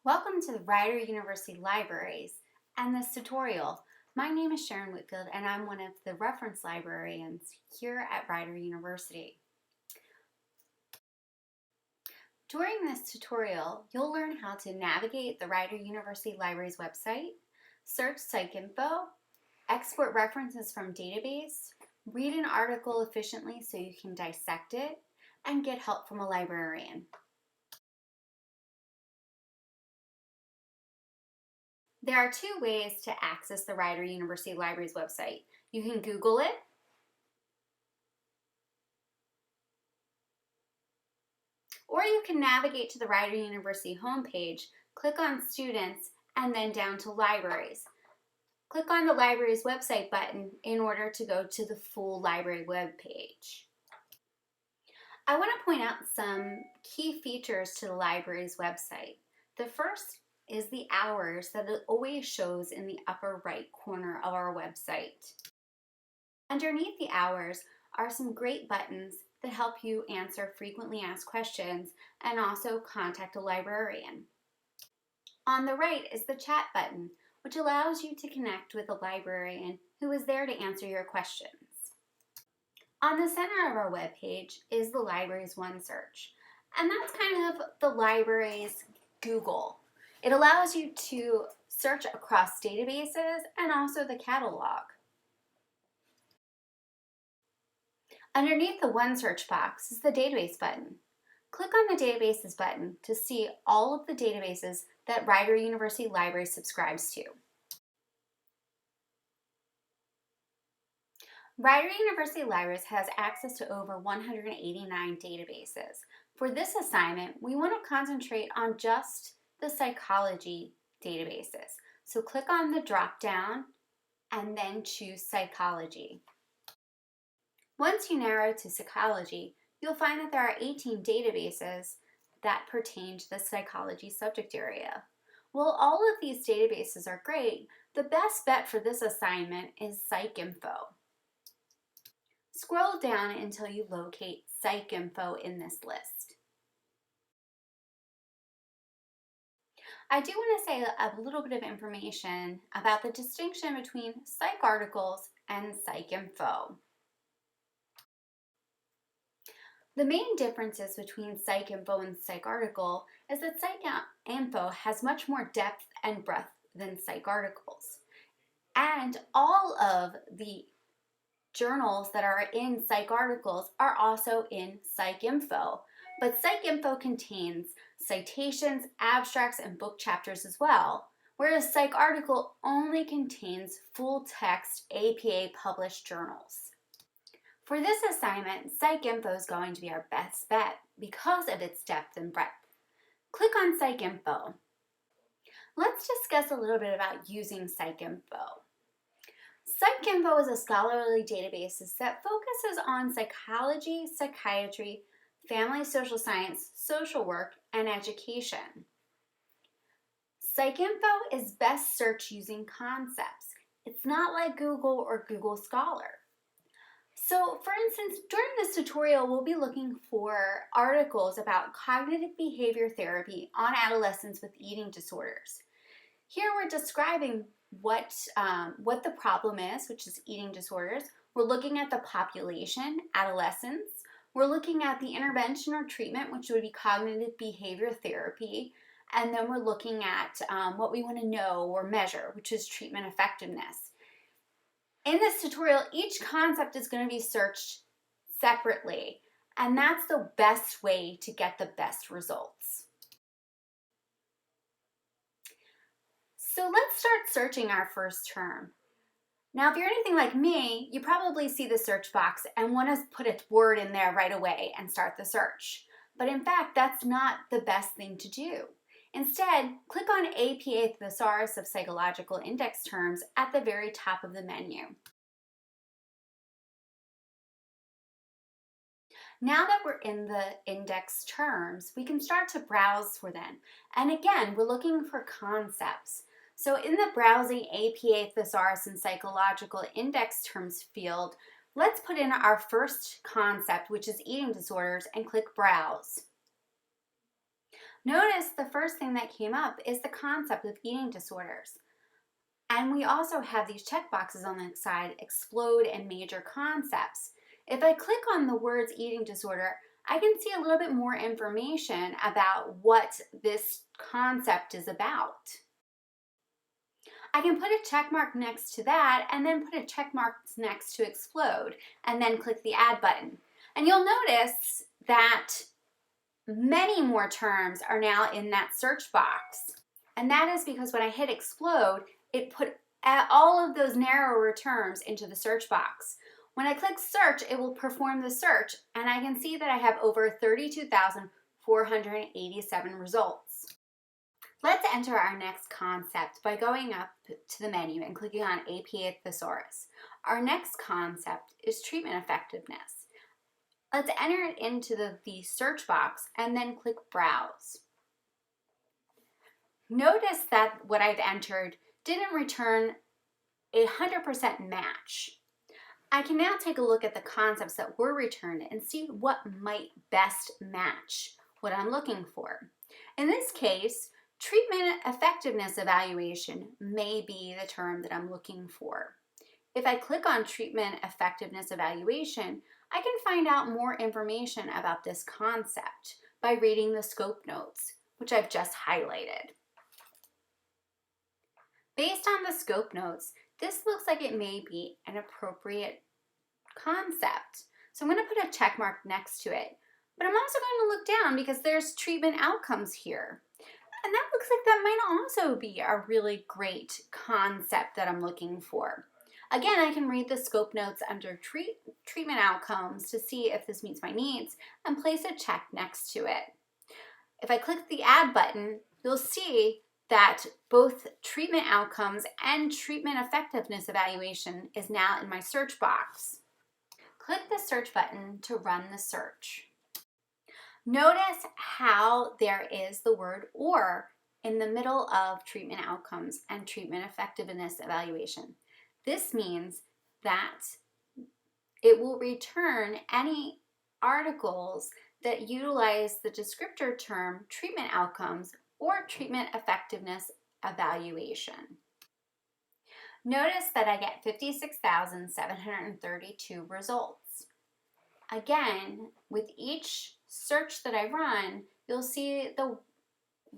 Welcome to the Rider University Libraries and this tutorial. My name is Sharon Whitfield and I'm one of the reference librarians here at Rider University. During this tutorial, you'll learn how to navigate the Rider University Libraries website, search PsycInfo, export references from database, read an article efficiently so you can dissect it, and get help from a librarian. There are two ways to access the Rider University Libraries website. You can Google it, or you can navigate to the Rider University homepage, click on Students, and then down to Libraries. Click on the Libraries website button in order to go to the full library webpage. I want to point out some key features to the library's website. The first is the hours that it always shows in the upper right corner of our website. Underneath the hours are some great buttons that help you answer frequently asked questions and also contact a librarian. On the right is the chat button, which allows you to connect with a librarian who is there to answer your questions. On the center of our webpage is the library's OneSearch, and that's kind of the library's Google. It allows you to search across databases and also the catalog. Underneath the OneSearch box is the database button. Click on the databases button to see all of the databases that Rider University Library subscribes to. Rider University Libraries has access to over 189 databases. For this assignment, we want to concentrate on just the psychology databases. So click on the drop-down and then choose psychology. Once you narrow to psychology, you'll find that there are 18 databases that pertain to the psychology subject area. While all of these databases are great, the best bet for this assignment is PsycInfo. Scroll down until you locate PsycInfo in this list. I do want to say a little bit of information about the distinction between PsycArticles and PsycInfo. The main differences between PsycInfo and PsycArticle is that PsycInfo has much more depth and breadth than PsycArticles. And all of the journals that are in PsycArticles are also in PsycInfo. But PsycInfo contains citations, abstracts, and book chapters as well, whereas PsycArticle only contains full-text APA published journals. For this assignment, PsycInfo is going to be our best bet because of its depth and breadth. Click on PsycInfo. Let's discuss a little bit about using PsycInfo. PsycInfo is a scholarly database that focuses on psychology, psychiatry, family social science, social work, and education. PsycInfo is best searched using concepts. It's not like Google or Google Scholar. So, for instance, during this tutorial, we'll be looking for articles about cognitive behavior therapy on adolescents with eating disorders. Here we're describing what the problem is, which is eating disorders. We're looking at the population, adolescents. We're looking at the intervention or treatment, which would be cognitive behavior therapy. And then we're looking at what we want to know or measure, which is treatment effectiveness. In this tutorial, each concept is going to be searched separately, and that's the best way to get the best results. So let's start searching our first term. Now, if you're anything like me, you probably see the search box and want to put a word in there right away and start the search. But in fact, that's not the best thing to do. Instead, click on APA Thesaurus of Psychological Index Terms at the very top of the menu. Now that we're in the index terms, we can start to browse for them. And again, we're looking for concepts. So in the Browsing APA Thesaurus and Psychological Index Terms field, let's put in our first concept, which is eating disorders, and click Browse. Notice the first thing that came up is the concept of eating disorders. And we also have these check boxes on the side, explode and major concepts. If I click on the words eating disorder, I can see a little bit more information about what this concept is about. I can put a check mark next to that and then put a check mark next to explode and then click the add button. And you'll notice that many more terms are now in that search box. And that is because when I hit explode, it put all of those narrower terms into the search box. When I click search, it will perform the search, and I can see that I have over 32,487 results. Let's enter our next concept by going up to the menu and clicking on APA Thesaurus. Our next concept is treatment effectiveness. Let's enter it into the search box and then click Browse. Notice that what I've entered didn't return a 100% match. I can now take a look at the concepts that were returned and see what might best match what I'm looking for. In this case, treatment effectiveness evaluation may be the term that I'm looking for. If I click on treatment effectiveness evaluation, I can find out more information about this concept by reading the scope notes, which I've just highlighted. Based on the scope notes, this looks like it may be an appropriate concept. So I'm going to put a check mark next to it. But I'm also going to look down because there's treatment outcomes here. And that looks like that might also be a really great concept that I'm looking for. Again, I can read the scope notes under treatment outcomes to see if this meets my needs and place a check next to it. If I click the add button, you'll see that both treatment outcomes and treatment effectiveness evaluation is now in my search box. Click the search button to run the search. Notice how there is the word "or" in the middle of treatment outcomes and treatment effectiveness evaluation. This means that it will return any articles that utilize the descriptor term treatment outcomes or treatment effectiveness evaluation. Notice that I get 56,732 results. Again, with each search that I run, you'll see the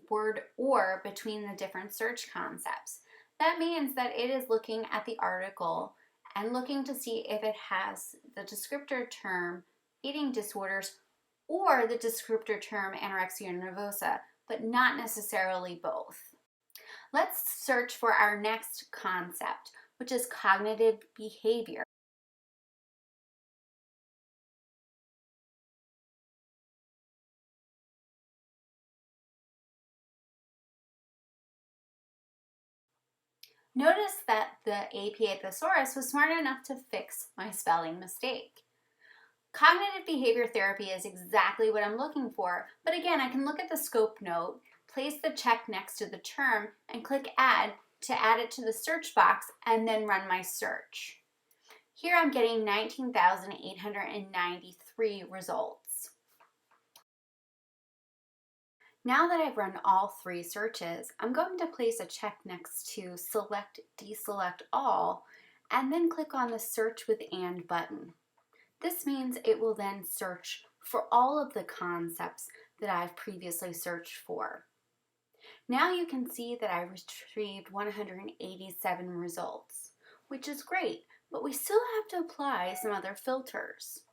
word "or" between the different search concepts. That means that it is looking at the article and looking to see if it has the descriptor term eating disorders or the descriptor term anorexia nervosa, but not necessarily both. Let's search for our next concept, which is cognitive behavior. Notice that the APA Thesaurus was smart enough to fix my spelling mistake. Cognitive behavior therapy is exactly what I'm looking for, but again, I can look at the scope note, place the check next to the term, and click Add to add it to the search box and then run my search. Here I'm getting 19,893 results. Now that I've run all three searches, I'm going to place a check next to Select Deselect All and then click on the Search with And button. This means it will then search for all of the concepts that I've previously searched for. Now you can see that I retrieved 187 results, which is great, but we still have to apply some other filters.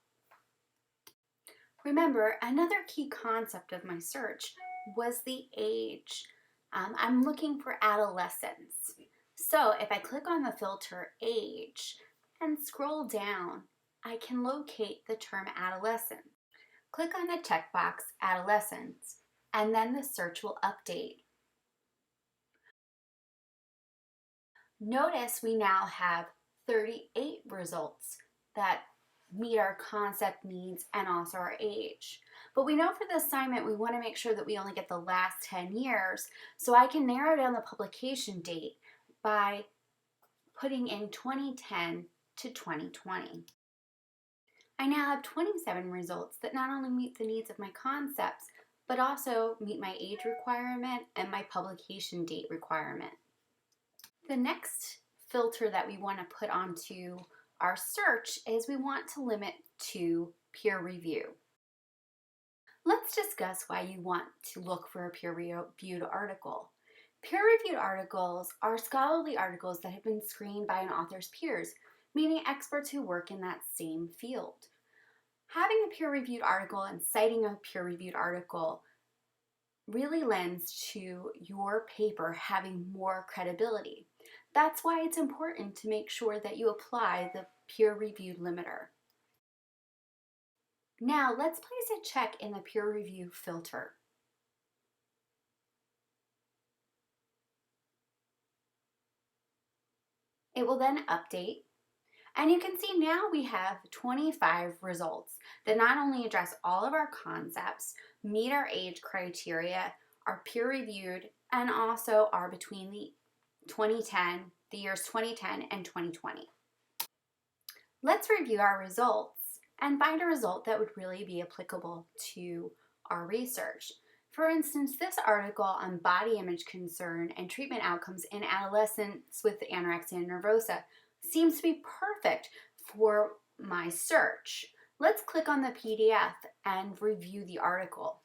Remember, another key concept of my search was the age. I'm looking for adolescents. So if I click on the filter age and scroll down, I can locate the term adolescent. Click on the checkbox adolescents, and then the search will update. Notice we now have 38 results that meet our concept needs and also our age. But we know for the assignment we want to make sure that we only get the last 10 years, so I can narrow down the publication date by putting in 2010 to 2020. I now have 27 results that not only meet the needs of my concepts, but also meet my age requirement and my publication date requirement. The next filter that we want to put onto our search is we want to limit to peer review. Let's discuss why you want to look for a peer-reviewed article. Peer-reviewed articles are scholarly articles that have been screened by an author's peers, meaning experts who work in that same field. Having a peer-reviewed article and citing a peer-reviewed article really lends to your paper having more credibility. That's why it's important to make sure that you apply the peer-reviewed limiter. Now let's place a check in the peer review filter. It will then update, and you can see now we have 25 results that not only address all of our concepts, meet our age criteria, are peer reviewed, and also are between the years 2010 and 2020. Let's review our results and find a result that would really be applicable to our research. For instance, this article on body image concern and treatment outcomes in adolescents with anorexia nervosa seems to be perfect for my search. Let's click on the PDF and review the article.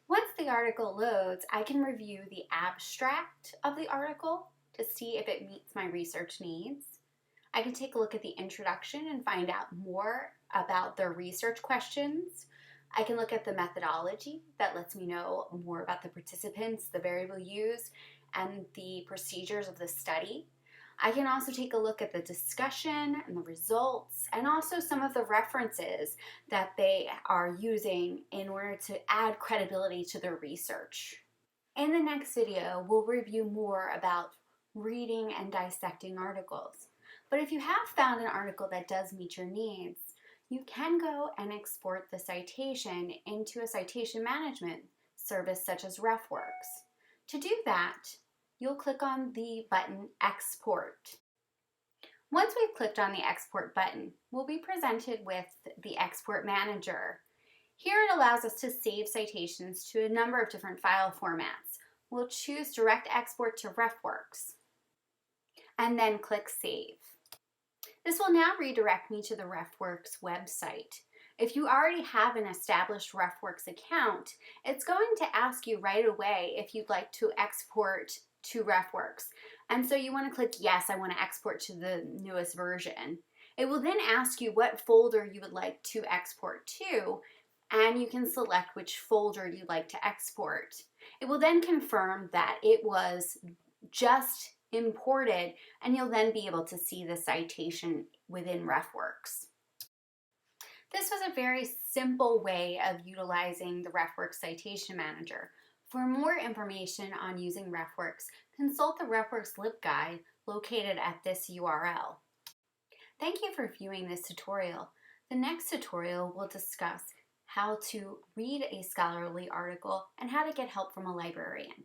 Once the article loads, I can review the abstract of the article to see if it meets my research needs. I can take a look at the introduction and find out more about the research questions. I can look at the methodology that lets me know more about the participants, the variable used, and the procedures of the study. I can also take a look at the discussion and the results and also some of the references that they are using in order to add credibility to their research. In the next video, we'll review more about reading and dissecting articles. But if you have found an article that does meet your needs, you can go and export the citation into a citation management service such as RefWorks. To do that, you'll click on the button Export. Once we've clicked on the Export button, we'll be presented with the Export Manager. Here it allows us to save citations to a number of different file formats. We'll choose Direct Export to RefWorks and then click Save. This will now redirect me to the RefWorks website. If you already have an established RefWorks account, it's going to ask you right away if you'd like to export to RefWorks. And so you want to click yes, I want to export to the newest version. It will then ask you what folder you would like to export to, and you can select which folder you'd like to export. It will then confirm that it was just imported, and you'll then be able to see the citation within RefWorks. This was a very simple way of utilizing the RefWorks Citation Manager. For more information on using RefWorks, consult the RefWorks LibGuide located at this URL. Thank you for viewing this tutorial. The next tutorial will discuss how to read a scholarly article and how to get help from a librarian.